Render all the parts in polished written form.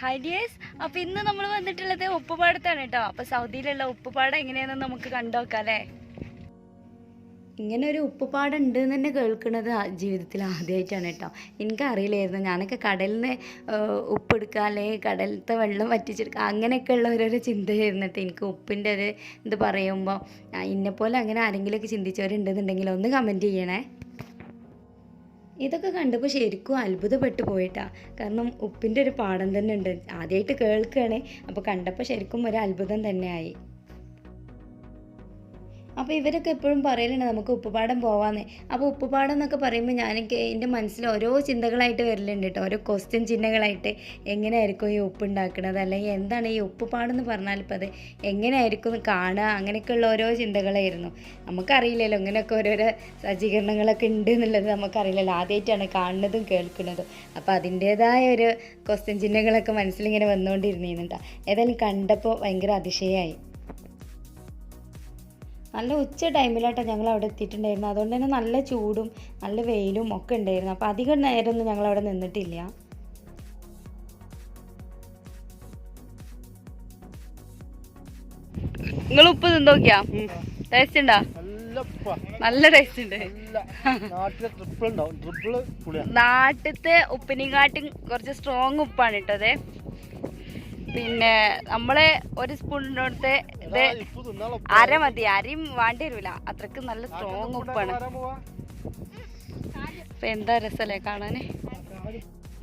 Hi dears. അപ്പോൾ ഇന്ന് നമ്മൾ വന്നിട്ടുള്ളത് ഉപ്പുപാടത്താണ് കേട്ടോ. അപ്പോൾ സൗദിയിലുള്ള ഉപ്പുപാടം എങ്ങനെയാണെന്ന് നമുക്ക് കണ്ടുനോക്കാം അല്ലേ. ഇങ്ങനെ ഒരു ഉപ്പുപാടം ഉണ്ട് എന്ന് തന്നെ കേൾക്കുന്നത് ജീവിതത്തിൽ ആദ്യമായിട്ടാണ് കേട്ടോ. എനിക്കറിയില്ലായിരുന്നു. ഞാനൊക്കെ കടലിൽ നിന്ന് ഉപ്പെടുക്കുക അല്ലെങ്കിൽ കടലിലത്തെ വെള്ളം വറ്റിച്ചെടുക്കുക അങ്ങനെയൊക്കെ ഉള്ള ഓരോരോ ചിന്തയായിരുന്നു കേട്ടോ. എനിക്ക് ഉപ്പിൻ്റെ ഒരു ഇത് പറയുമ്പോൾ ഇന്നെപ്പോലെ അങ്ങനെ ആരെങ്കിലുമൊക്കെ ചിന്തിച്ചവരുണ്ടെന്നുണ്ടെങ്കിൽ ഒന്ന് കമൻറ്റ് ചെയ്യണേ. ഇതൊക്കെ കണ്ടപ്പോൾ ശരിക്കും അത്ഭുതപ്പെട്ടു പോയിട്ടാ. കാരണം ഉപ്പിൻ്റെ ഒരു പാടം തന്നെ ഉണ്ട്, ആദ്യമായിട്ട് കേൾക്കുകയാണ്. അപ്പോൾ കണ്ടപ്പോൾ ശരിക്കും ഒരു അത്ഭുതം തന്നെയായി. അപ്പോൾ ഇവരൊക്കെ എപ്പോഴും പറയലുണ്ട് നമുക്ക് ഉപ്പുപാടം പോവാന്ന്. അപ്പോൾ ഉപ്പുപാടം എന്നൊക്കെ പറയുമ്പോൾ എൻ്റെ മനസ്സിൽ ഓരോ ചിന്തകളായിട്ട് വരലുണ്ട് കേട്ടോ, ഓരോ ക്വസ്റ്റ്യൻ ചിഹ്നങ്ങളായിട്ട്. എങ്ങനെയായിരിക്കും ഈ ഉപ്പ് ഉണ്ടാക്കുന്നത്, അല്ലെങ്കിൽ എന്താണ് ഈ ഉപ്പുപാടം എന്ന് പറഞ്ഞാൽ ഇപ്പോൾ അത് എങ്ങനെയായിരിക്കും കാണുക, അങ്ങനെയൊക്കെയുള്ള ഓരോ ചിന്തകളായിരുന്നു. നമുക്കറിയില്ലല്ലോ ഇങ്ങനെയൊക്കെ ഓരോരോ സജ്ജീകരണങ്ങളൊക്കെ ഉണ്ട് എന്നുള്ളത് നമുക്കറിയില്ലല്ലോ, ആദ്യമായിട്ടാണ് കാണുന്നതും കേൾക്കുന്നതും. അപ്പോൾ അതിൻ്റേതായ ഒരു ക്വസ്റ്റ്യൻ ചിഹ്നങ്ങളൊക്കെ മനസ്സിലിങ്ങനെ വന്നുകൊണ്ടിരുന്നിട്ടാ. ഏതായാലും കണ്ടപ്പോൾ ഭയങ്കര അതിശയമായി. നല്ല ഉച്ച ടൈമിലായിട്ടാണ് ഞങ്ങൾ അവിടെ എത്തിയിട്ടുണ്ടായിരുന്നു. അതുകൊണ്ട് തന്നെ നല്ല ചൂടും നല്ല വെയിലും ഒക്കെ ഉണ്ടായിരുന്നു. അപ്പോൾ അധികം നേരമൊന്നും ഞങ്ങളവിടെ നിന്നിട്ടില്ല. നിങ്ങൾ ഉപ്പ് തിന്നോക്കിയാ? ടേസ്റ്റ് ഉണ്ടോ? നല്ല ടേസ്റ്റ് ഉണ്ട്. നാട്ടിലത്തെ ഉപ്പിനെക്കാട്ടും കുറച്ച് സ്ട്രോങ് ഉപ്പാണ് ഇട്ടത്. പിന്നെ നമ്മളെ ഒരു സ്പൂണിനടുത്ത് ഇത് അര മതി, അരയും വേണ്ടി വരില്ല, അത്രക്ക് നല്ല സ്ട്രോങ് ഉപ്പാണ്. അപ്പൊ എന്താ രസല്ലേ കാണാന്.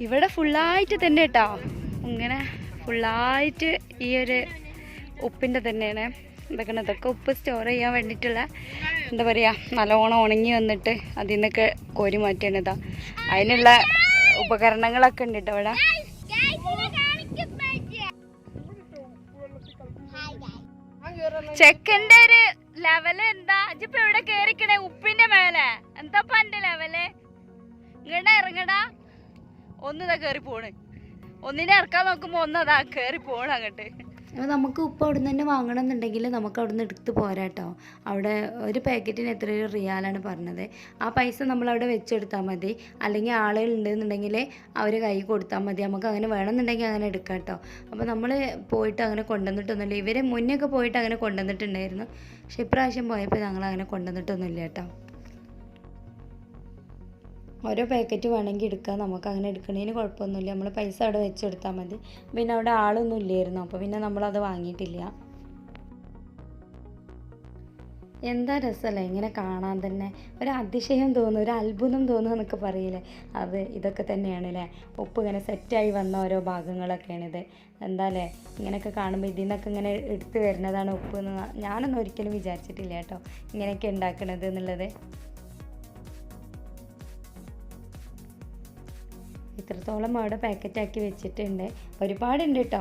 ഇവിടെ ഫുള്ളായിട്ട് തന്നെ കേട്ടോ, ഇങ്ങനെ ഫുള്ളായിട്ട് ഈ ഒരു ഉപ്പിൻ്റെ തന്നെയാണ്. ഇതൊക്കെ ഉപ്പ് സ്റ്റോർ ചെയ്യാൻ വേണ്ടിയിട്ടുള്ള എന്താ പറയുക, നല്ലോണം ഉണങ്ങി വന്നിട്ട് അതിൽ നിന്നൊക്കെ കോരി മാറ്റിയാണ്. ഇതാ അതിനുള്ള ഉപകരണങ്ങളൊക്കെ ഉണ്ട് കേട്ടോ ഇവിടെ. ചെക്കൻ്റെ ഒരു ലെവല് എന്താ, ഇപ്പൊ എവിടെ കേറിക്കണേ? ഉപ്പിന്റെ മേലെ എന്താപ്പാ എന്റെ ലെവല്? ഇങ്ങടെ ഇറങ്ങടാ. ഒന്നിതാ കേറി പോണ്, ഒന്നിനെ ഇറക്കാൻ നോക്കുമ്പോ ഒന്നതാ കേറി പോണ അങ്ങോട്ട്. അപ്പോൾ നമുക്ക് ഉപ്പ് അവിടെ നിന്ന് തന്നെ വാങ്ങണം എന്നുണ്ടെങ്കിൽ നമുക്ക് അവിടെ നിന്ന് എടുത്ത് പോരാട്ടോ. അവിടെ ഒരു പാക്കറ്റിന് എത്രയോ റിയാലാണ് പറഞ്ഞത്. ആ പൈസ നമ്മളവിടെ വെച്ചെടുത്താൽ മതി, അല്ലെങ്കിൽ ആളുകൾ ഉണ്ടെന്നുണ്ടെങ്കിൽ അവർ കൈ കൊടുത്താൽ മതി. നമുക്ക് അങ്ങനെ വേണമെന്നുണ്ടെങ്കിൽ അങ്ങനെ എടുക്കാം കേട്ടോ. അപ്പോൾ നമ്മൾ പോയിട്ട് അങ്ങനെ കൊണ്ടുവന്നിട്ടൊന്നുമില്ല. ഇവരെ മുന്നേ പോയിട്ട് അങ്ങനെ കൊണ്ടുവന്നിട്ടുണ്ടായിരുന്നു, പക്ഷെ ഇപ്രാവശ്യം പോയപ്പോൾ ഞങ്ങൾ അങ്ങനെ കൊണ്ടുവന്നിട്ടൊന്നുമില്ല കേട്ടോ. ഓരോ പാക്കറ്റ് വേണമെങ്കിൽ എടുക്കാം, നമുക്ക് അങ്ങനെ എടുക്കണതിന് കുഴപ്പമൊന്നുമില്ല. നമ്മൾ പൈസ അവിടെ വെച്ചെടുത്താൽ മതി. പിന്നെ അവിടെ ആളൊന്നും ഇല്ലായിരുന്നു, അപ്പോൾ പിന്നെ നമ്മളത് വാങ്ങിയിട്ടില്ല. എന്താ രസമല്ലേ ഇങ്ങനെ കാണാൻ തന്നെ, ഒരു അതിശയം തോന്നും, ഒരു അത്ഭുതം തോന്നും എന്നൊക്കെ പറയില്ലേ, അത് ഇതൊക്കെ തന്നെയാണ് അല്ലേ. ഉപ്പ് ഇങ്ങനെ സെറ്റായി വന്ന ഓരോ ഭാഗങ്ങളൊക്കെയാണിത്. എന്താ അല്ലേ, ഇങ്ങനെയൊക്കെ കാണുമ്പോൾ ഇതിൽ നിന്നൊക്കെ ഇങ്ങനെ എടുത്ത് വരുന്നതാണ് ഉപ്പ് എന്ന് ഞാനൊന്നും ഒരിക്കലും വിചാരിച്ചിട്ടില്ല കേട്ടോ, ഇങ്ങനെയൊക്കെ ഉണ്ടാക്കണത് എന്നുള്ളത്. ഇത്രത്തോളം അവിടെ പാക്കറ്റാക്കി വെച്ചിട്ടുണ്ട്, ഒരുപാടുണ്ട് കേട്ടോ.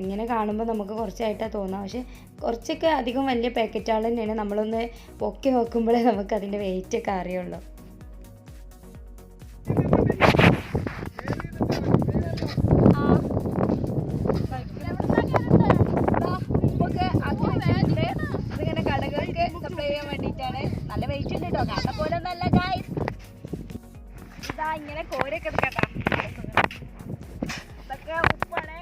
ഇങ്ങനെ കാണുമ്പോൾ നമുക്ക് കുറച്ചായിട്ടാണ് തോന്നുക, പക്ഷെ കുറച്ചൊക്കെ അധികം വലിയ പാക്കറ്റുകൾ തന്നെയാണ്. നമ്മളൊന്ന് പൊക്കി നോക്കുമ്പോഴേ നമുക്ക് അതിൻ്റെ വെയിറ്റൊക്കെ അറിയുള്ളൂ. അതിങ്ങനെ കടകൾക്ക് സപ്ലൈ ചെയ്യാൻ വേണ്ടിയിട്ടാണ്. നല്ല വെയിറ്റ് ഉണ്ട് കേട്ടോ, കണ്ട പോലെ നല്ല ഗായ്സ്. ഇതാ ഇങ്ങനെ കോരൊക്കെ എടുക്കട്ടാ, ഇതൊക്കെ ഉപ്പാണ്.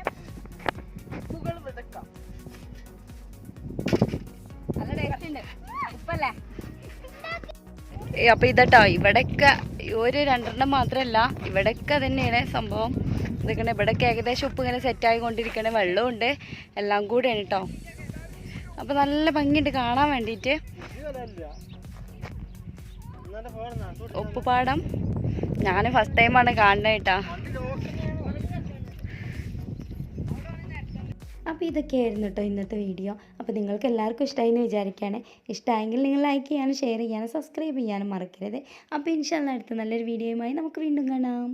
ഉപ്പുകൾ വിതക്കാം, നല്ല ടേസ്റ്റ് ഉണ്ട് ഉപ്പല്ലേ. അപ്പൊ ഇതട്ടോ, ഇവിടെയൊക്കെ ഒരു രണ്ടെണ്ണം മാത്രമല്ല, ഇവിടെയൊക്കെ തന്നെയാണ് സംഭവം. ഇതൊക്കെ ഇവിടെയൊക്കെ ഏകദേശം ഉപ്പ് ഇങ്ങനെ സെറ്റായി കൊണ്ടിരിക്കണേ, വെള്ളമുണ്ട്, എല്ലാം കൂടെയാണ് കേട്ടോ. അപ്പൊ നല്ല ഭംഗിയുണ്ട് കാണാൻ വേണ്ടിയിട്ട്. ഉപ്പുപാടം ഞാൻ ഫസ്റ്റ് ടൈമാണ് കാണുന്നത് കേട്ടോ. അപ്പോൾ ഇതൊക്കെയായിരുന്നു കേട്ടോ ഇന്നത്തെ വീഡിയോ. അപ്പോൾ നിങ്ങൾക്ക് എല്ലാവർക്കും ഇഷ്ടമായി എന്ന് വിചാരിക്കുകയാണ്. ഇഷ്ടമായെങ്കിൽ നിങ്ങൾ ലൈക്ക് ചെയ്യാനും ഷെയർ ചെയ്യാനും സബ്സ്ക്രൈബ് ചെയ്യാനും മറക്കരുത്. അപ്പോൾ ഇൻഷാല്ലാ അടുത്ത നല്ലൊരു വീഡിയോയുമായി നമുക്ക് വീണ്ടും കാണാം.